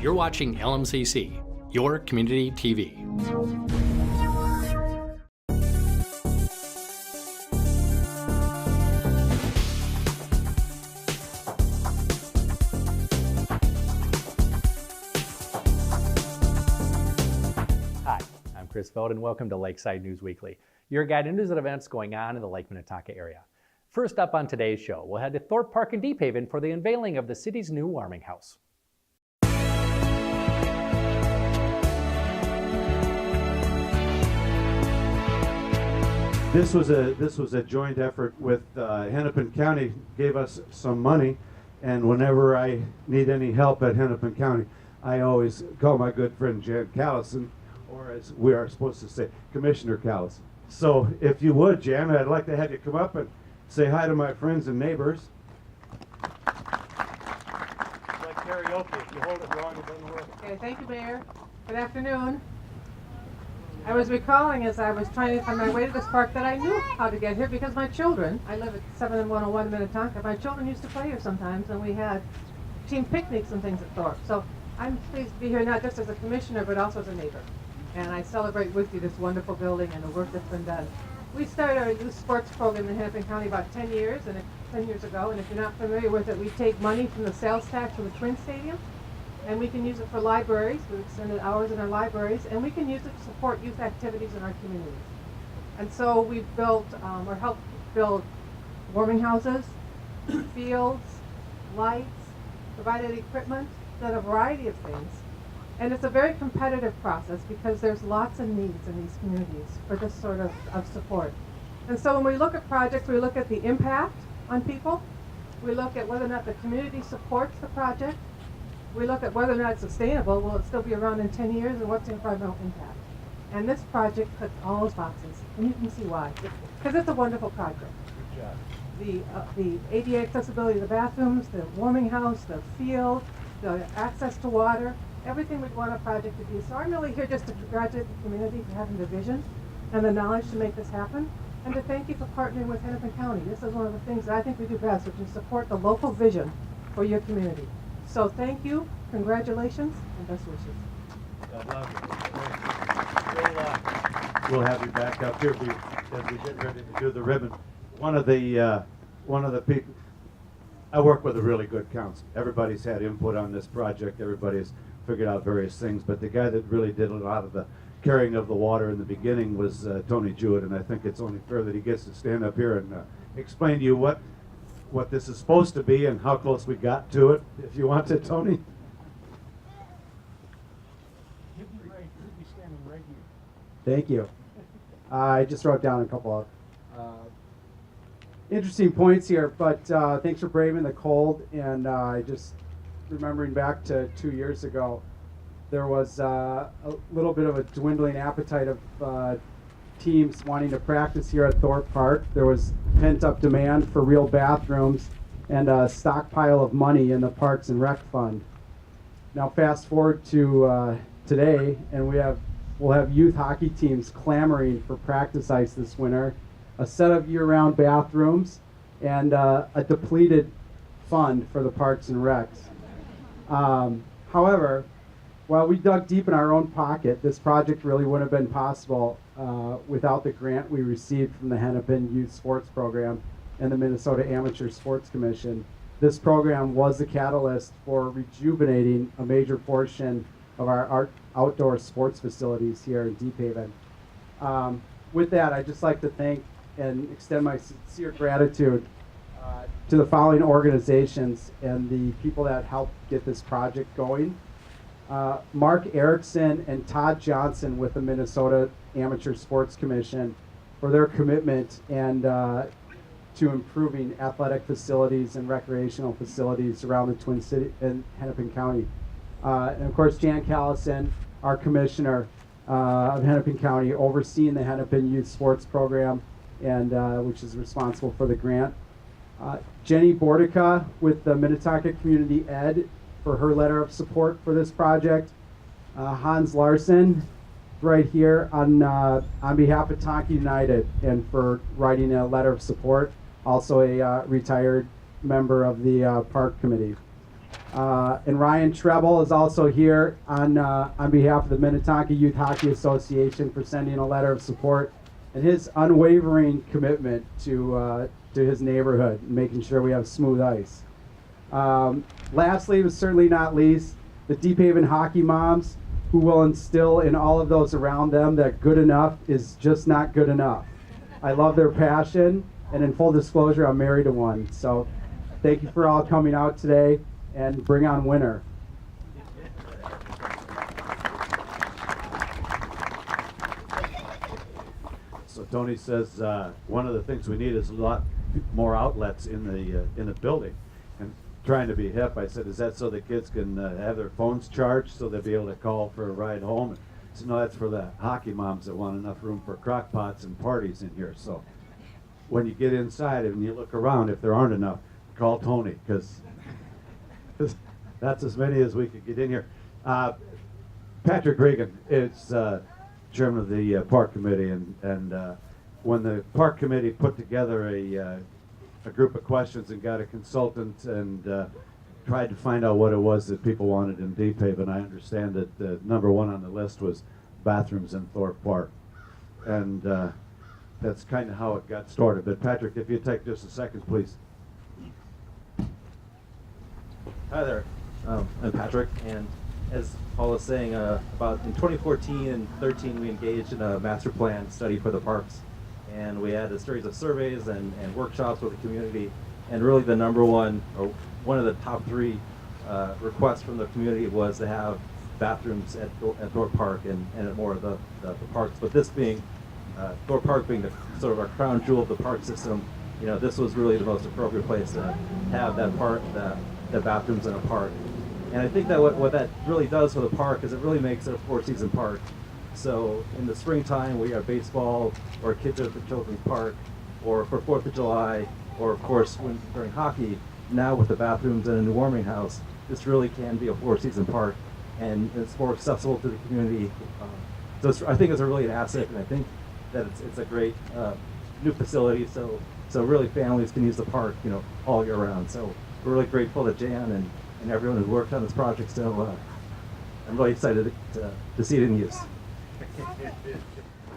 You're watching LMCC, your community TV. Hi, I'm Chris Feld and welcome to Lakeside News Weekly, your guide to news and events going on in the Lake Minnetonka area. First up on today's show, we'll head to Thorpe Park in Deephaven for the unveiling of the city's new warming house. This was a joint effort with Hennepin County. Gave us some money, and whenever I need any help at Hennepin County, I always call my good friend Jan Callison, or as we are supposed to say, Commissioner Callison. So if you would, Jan, I'd like to have you come up and say hi to my friends and neighbors. It's like karaoke. If you hold it wrong, it doesn't work. Okay, thank you, Mayor. Good afternoon. I was recalling as I was trying to find my way to this park that I knew how to get here because my children, I live at 7101 Minnetonka, my children used to play here sometimes, and we had team picnics and things at Thorpe. So I'm pleased to be here not just as a commissioner, but also as a neighbor. And I celebrate with you this wonderful building and the work that's been done. We started our youth sports program in Hennepin County about 10 years ago, and if you're not familiar with it, we take money from the sales tax for the Twin Stadium, and we can use it for libraries. We've extended hours in our libraries, and we can use it to support youth activities in our communities. And so we've built, or helped build warming houses, fields, lights, provided equipment, done a variety of things. And it's a very competitive process because there's lots of needs in these communities for this sort of support. And so when we look at projects, we look at the impact on people. We look at whether or not the community supports the project. We look at whether or not it's sustainable. Will it still be around in 10 years, and what's the environmental impact? And this project puts all those boxes, and you can see why. Because it's a wonderful project. Good job. The ADA accessibility of the bathrooms, the warming house, the field, the access to water, everything we'd want a project to be. So I'm really here just to congratulate the community for having the vision and the knowledge to make this happen, and to thank you for partnering with Hennepin County. This is one of the things that I think we do best, which is support the local vision for your community. So thank you, congratulations, and best wishes. God love you. We'll have you back up here as we get ready to do the ribbon. One of the people, I work with a really good council. Everybody's had input on this project. Everybody's figured out various things, but the guy that really did a lot of the carrying of the water in the beginning was Tony Jewett, and I think it's only fair that he gets to stand up here and explain to you what this is supposed to be and how close we got to it. If you want to, Tony. You'd be standing right here. Thank you. I just wrote down a couple of interesting points here, but thanks for braving the cold. And just remembering back to 2 years ago, there was a little bit of a dwindling appetite of teams wanting to practice here at Thorpe Park. There was pent-up demand for real bathrooms and a stockpile of money in the Parks and Rec Fund. Now fast forward to today, and we'll have youth hockey teams clamoring for practice ice this winter, a set of year-round bathrooms, and a depleted fund for the Parks and Recs. However, while we dug deep in our own pocket, this project really wouldn't have been possible without the grant we received from the Hennepin Youth Sports Program and the Minnesota Amateur Sports Commission. This program was the catalyst for rejuvenating a major portion of our outdoor sports facilities here in Deephaven. With that, I'd just like to thank and extend my sincere gratitude to the following organizations and the people that helped get this project going. Mark Erickson and Todd Johnson with the Minnesota Amateur Sports Commission for their commitment and to improving athletic facilities and recreational facilities around the Twin City and Hennepin County. And of course, Jan Callison, our commissioner of Hennepin County, overseeing the Hennepin Youth Sports Program, and which is responsible for the grant. Jenny Bordica with the Minnetonka Community Ed for her letter of support for this project. Hans Larson, right here on behalf of Tonka United, and for writing a letter of support. Also a retired member of the park committee. And Ryan Treble is also here on behalf of the Minnetonka Youth Hockey Association for sending a letter of support and his unwavering commitment to his neighborhood and making sure we have smooth ice. Lastly, but certainly not least, the Deephaven hockey moms who will instill in all of those around them that good enough is just not good enough. I love their passion, and in full disclosure, I'm married to one. So thank you for all coming out today, and bring on winter. So Tony says one of the things we need is a lot more outlets in the building. And trying to be hip, I said, is that so the kids can have their phones charged so they'll be able to call for a ride home? And so no, that's for the hockey moms that want enough room for crock pots and parties in here. So when you get inside and you look around, if there aren't enough, call Tony, because that's as many as we could get in here. Patrick Regan is chairman of the park committee, and when the park committee put together a group of questions and got a consultant and tried to find out what it was that people wanted in Deephaven, I understand that number one on the list was bathrooms in Thorpe Park, and that's kind of how it got started. But Patrick, if you take just a second, please. Hi there, I'm Patrick, and as Paul was saying, about in 2014 and 13 we engaged in a master plan study for the parks, and we had a series of surveys and workshops with the community, and really the number one, or one of the top three requests from the community was to have bathrooms at Thorpe Park and at more of the parks, but this being, Thorpe Park being the sort of our crown jewel of the park system, you know, this was really the most appropriate place to have that part, the bathrooms in a park. And I think that what that really does for the park is it really makes it a four-season park. So in the springtime, we have baseball, or kids at the children's park, or for 4th of July, or of course during hockey. Now with the bathrooms and a new warming house, this really can be a four-season park, and it's more accessible to the community. So I think it's really an asset, and I think that it's a great new facility. So really families can use the park, you know, all year round. So we're really grateful to Jan and everyone who worked on this project. So I'm really excited to see it in use.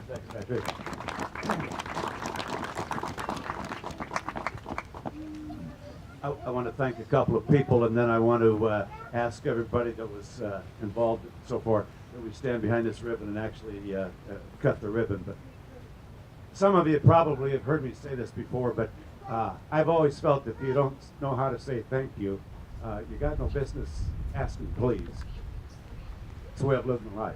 Thanks, Patrick. I want to thank a couple of people, and then I want to ask everybody that was involved so far that we stand behind this ribbon and actually cut the ribbon. But some of you probably have heard me say this before, but I've always felt that if you don't know how to say thank you, you got no business asking please. It's the way I've lived my life.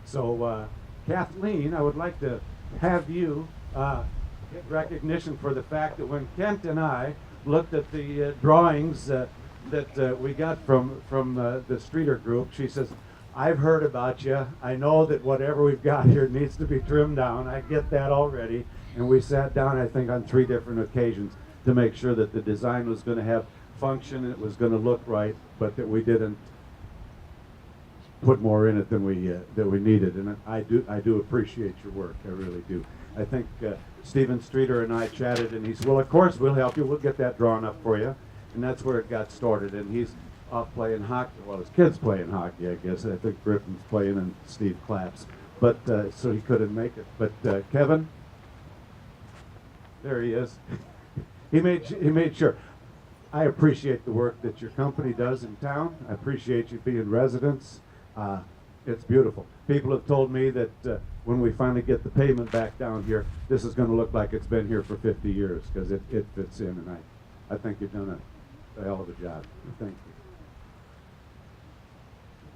So Kathleen, I would like to have you get recognition for the fact that when Kent and I looked at the drawings that we got from the Streeter group, she says, I've heard about you. I know that whatever we've got here needs to be trimmed down. I get that already. And we sat down, I think, on 3 different occasions to make sure that the design was going to have function, it was going to look right, but that we didn't put more in it than we needed. And I do appreciate your work. I really do. I think Stephen Streeter and I chatted, and he said, well, of course, we'll help you. We'll get that drawn up for you. And that's where it got started. And he's off playing hockey. Well, his kid's playing hockey, I guess. I think Griffin's playing and Steve claps. But so he couldn't make it. But Kevin, there he is. he made sure. I appreciate the work that your company does in town. I appreciate you being residents. It's beautiful. People have told me that when we finally get the pavement back down here, this is going to look like it's been here for 50 years because it fits in, and I think you've done a hell of a job. Thank you.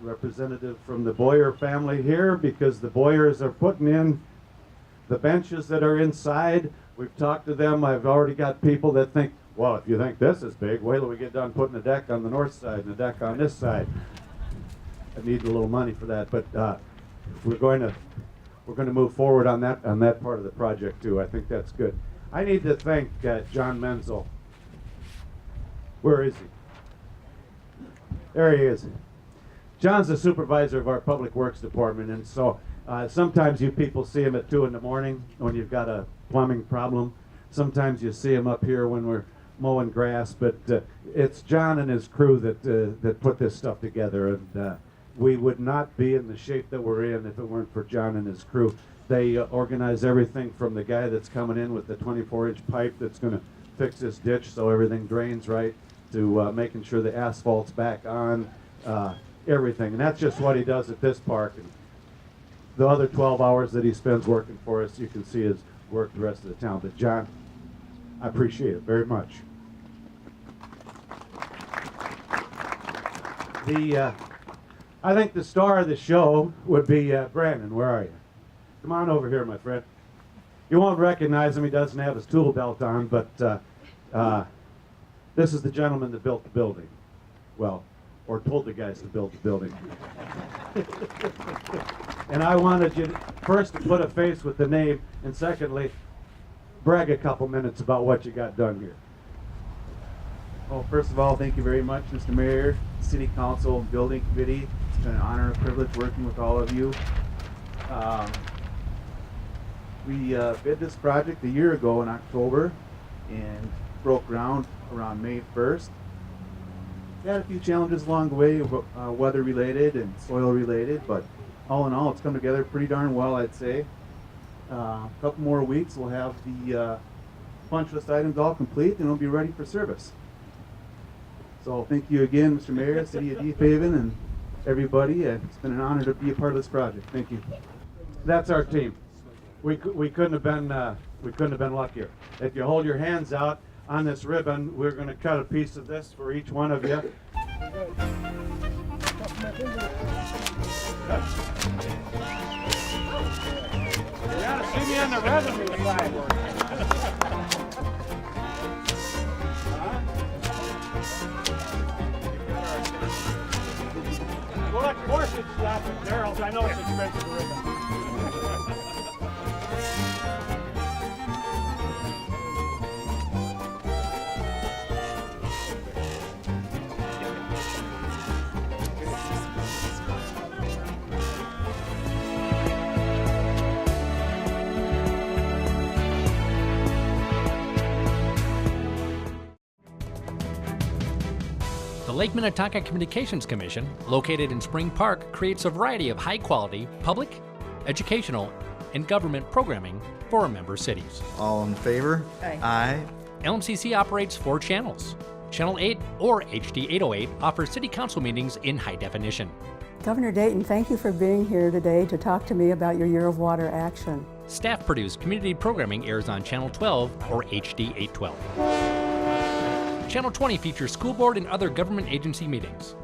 Representative from the Boyer family here, because the Boyers are putting in the benches that are inside. We've talked to them. I've already got people that think, well, if you think this is big, wait till we get done putting a deck on the north side and a deck on this side. I need a little money for that, but we're going to move forward on that part of the project too. I think that's good. I need to thank John Menzel. Where is he? There he is. John's the supervisor of our Public Works Department, and so sometimes you people see him at 2 in the morning when you've got a plumbing problem. Sometimes you see him up here when we're mowing grass, but it's John and his crew that put this stuff together, and we would not be in the shape that we're in if it weren't for John and his crew. They organize everything from the guy that's coming in with the 24-inch pipe that's going to fix this ditch so everything drains right, to making sure the asphalt's back on, everything. And that's just what he does at this park. And the other 12 hours that he spends working for us, you can see his work the rest of the town. But John, I appreciate it very much. I think the star of the show would be Brandon. Where are you? Come on over here, my friend. You won't recognize him. He doesn't have his tool belt on, but this is the gentleman that built the building. Well, or told the guys to build the building. And I wanted you first to put a face with the name, and secondly, brag a couple minutes about what you got done here. Well, first of all, thank you very much, Mr. Mayor, City Council, and Building Committee. It's been an honor and privilege working with all of you. We bid this project a year ago in October and broke ground around May 1st. We had a few challenges along the way, weather related and soil related, but all in all, it's come together pretty darn well, I'd say. A couple more weeks, we'll have the punch list items all complete and it'll be ready for service. So thank you again, Mr. Mayor, City of Deephaven, and everybody. It's been an honor to be a part of this project. Thank you. That's our team. We couldn't have been luckier. If you hold your hands out on this ribbon, we're going to cut a piece of this for each one of you. You gotta see me on the revenue side. Well, of course it's stopping Daryl's. I know it's expensive ribbon. The Lake Minnetonka Communications Commission, located in Spring Park, creates a variety of high-quality public, educational, and government programming for our member cities. All in favor? Aye. Aye. LMCC operates 4 channels. Channel 8, or HD 808, offers city council meetings in high definition. Governor Dayton, thank you for being here today to talk to me about your Year of Water action. Staff-produced community programming airs on Channel 12, or HD 812. Channel 20 features school board and other government agency meetings.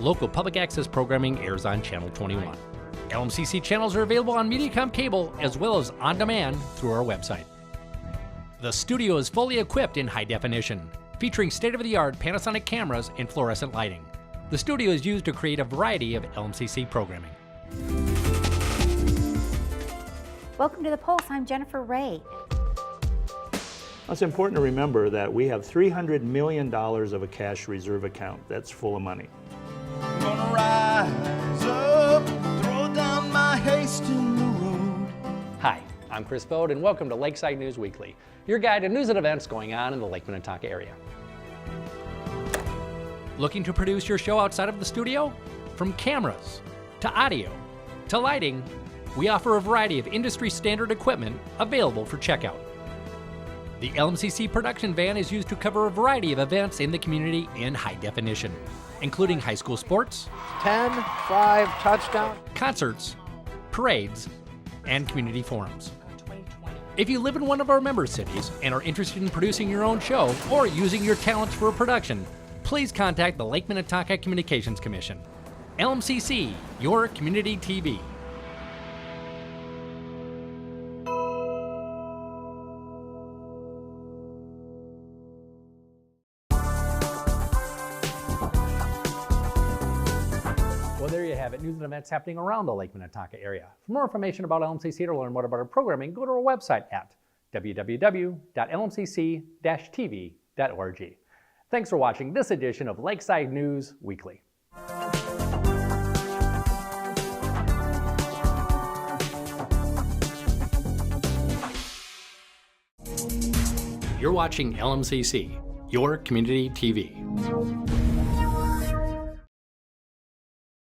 Local public access programming airs on Channel 21. LMCC channels are available on Mediacom cable as well as on demand through our website. The studio is fully equipped in high definition, featuring state-of-the-art Panasonic cameras and fluorescent lighting. The studio is used to create a variety of LMCC programming. Welcome to the Pulse. I'm Jennifer Ray. It's important to remember that we have $300 million of a cash reserve account that's full of money. Gonna rise up, throw down my haste in the road. Hi, I'm Chris Bode, and welcome to Lakeside News Weekly, your guide to news and events going on in the Lake Minnetonka area. Looking to produce your show outside of the studio? From cameras, to audio, to lighting, we offer a variety of industry standard equipment available for checkout. The LMCC production van is used to cover a variety of events in the community in high definition, including high school sports, 10-5 touchdown, concerts, parades, and community forums. If you live in one of our member cities and are interested in producing your own show or using your talents for a production, please contact the Lake Minnetonka Communications Commission. LMCC, your community TV. Well, there you have it, news and events happening around the Lake Minnetonka area. For more information about LMCC or learn more about our programming, go to our website at www.lmcc-tv.org. Thanks for watching this edition of Lakeside News Weekly. You're watching LMCC, your community TV.